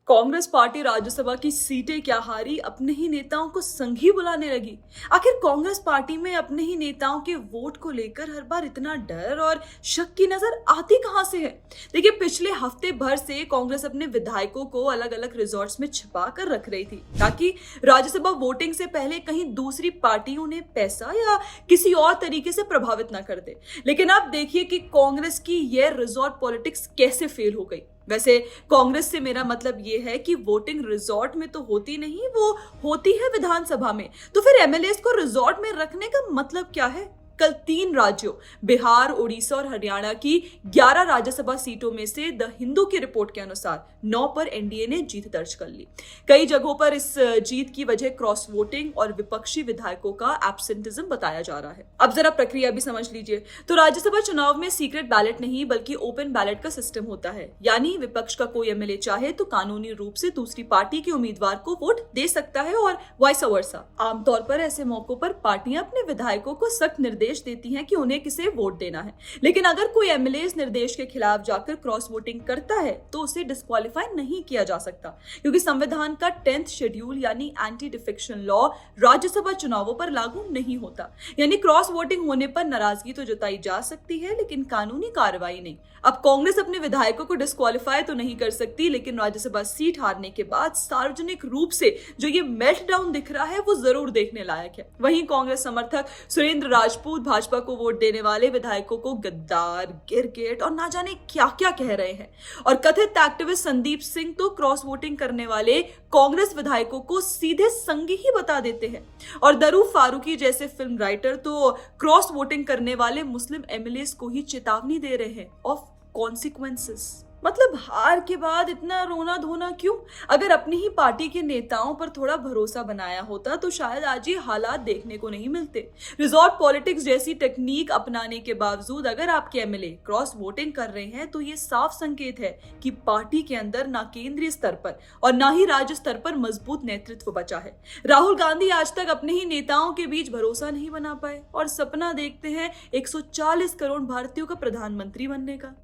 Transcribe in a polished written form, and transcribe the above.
Congress party Rajya Sabha की सीटें क्या हारी, अपने ही नेताओं को संघी बुलाने लगी। आखिर कांग्रेस पार्टी में अपने ही नेताओं के वोट को लेकर हर बार इतना डर और शक की नजर आती कहां से है। देखिए, पिछले हफ्ते भर से कांग्रेस अपने विधायकों को अलग अलग रिजॉर्ट्स में छिपा कर रख रही थी ताकि राज्यसभा वोटिंग से पहले कहीं दूसरी पार्टी उन्हें पैसा या किसी और तरीके से प्रभावित ना कर दे। लेकिन अब देखिए कि कांग्रेस की यह रिजॉर्ट पॉलिटिक्स कैसे फेल हो गई। वैसे कांग्रेस से मेरा मतलब ये है कि वोटिंग रिजॉर्ट में तो होती नहीं, वो होती है विधानसभा में। तो फिर एमएलएस को रिजॉर्ट में रखने का मतलब क्या है। कल 3 राज्यों बिहार, उड़ीसा और हरियाणा की 11 राज्यसभा सीटों में से द हिंदू की रिपोर्ट के अनुसार 9 पर एनडीए ने जीत दर्ज कर ली। कई जगहों पर इस जीत की वजह क्रॉस वोटिंग और विपक्षी विधायकों का एब्सेंटिज्म बताया जा रहा है। अब जरा प्रक्रिया भी समझ लीजिए। तो राज्यसभा चुनाव में सीक्रेट बैलेट नहीं बल्कि ओपन बैलेट का सिस्टम होता है, यानी विपक्ष का कोई एमएलए चाहे तो कानूनी रूप से दूसरी पार्टी के उम्मीदवार को वोट दे सकता है और वाइस वर्सा। आमतौर पर ऐसे मौकों पर पार्टियां अपने विधायकों को सख्त निर्देश देती हैं कि उन्हें किसे वोट देना है। लेकिन अगर कोई एमएलए इस निर्देश के खिलाफ जाकर क्रॉस वोटिंग करता है तो उसे डिस्क्वालीफाई नहीं किया जा सकता, क्योंकि संविधान का 10th शेड्यूल यानी एंटी डिफेक्शन लॉ राज्यसभा चुनावों पर लागू नहीं होता। यानी क्रॉस वोटिंग होने पर नाराजगी तो जताई जा सकती है लेकिन कानूनी कार्रवाई नहीं। अब कांग्रेस अपने विधायकों को डिस्क्वालीफाई तो नहीं कर सकती, लेकिन राज्यसभा सीट हारने के बाद सार्वजनिक रूप से जो ये मेल्टडाउन दिख रहा है वो जरूर देखने लायक है। वहीं कांग्रेस समर्थक सुरेंद्र राजपूत भाजपा को वोट देने वाले विधायकों को गद्दार, गिरगिट और ना जाने क्या क्या कह रहे हैं। और कथित एक्टिविस्ट संदीप सिंह तो क्रॉस वोटिंग करने वाले कांग्रेस विधायकों को सीधे संगी ही बता देते हैं। और दरूफ फारूकी जैसे फिल्म राइटर तो क्रॉस वोटिंग करने वाले मुस्लिम एमएलएस को ही चेतावनी दे रहे हैं ऑफ कॉन्सिक्वेंसेस। मतलब हार के बाद इतना रोना धोना क्यों? अगर अपनी ही पार्टी के नेताओं पर थोड़ा भरोसा बनाया होता तो शायद आज ये हालात देखने को नहीं मिलते। रिजॉर्ट पॉलिटिक्स जैसी टेक्निक अपनाने के बावजूद अगर आपके एमएलए क्रॉस वोटिंग कर रहे हैं तो ये साफ संकेत है कि पार्टी के अंदर ना केंद्रीय स्तर पर और ना ही राज्य स्तर पर मजबूत नेतृत्व बचा है। राहुल गांधी आज तक अपने ही नेताओं के बीच भरोसा नहीं बना पाए और सपना देखते हैं 140 करोड़ भारतीयों का प्रधानमंत्री बनने का।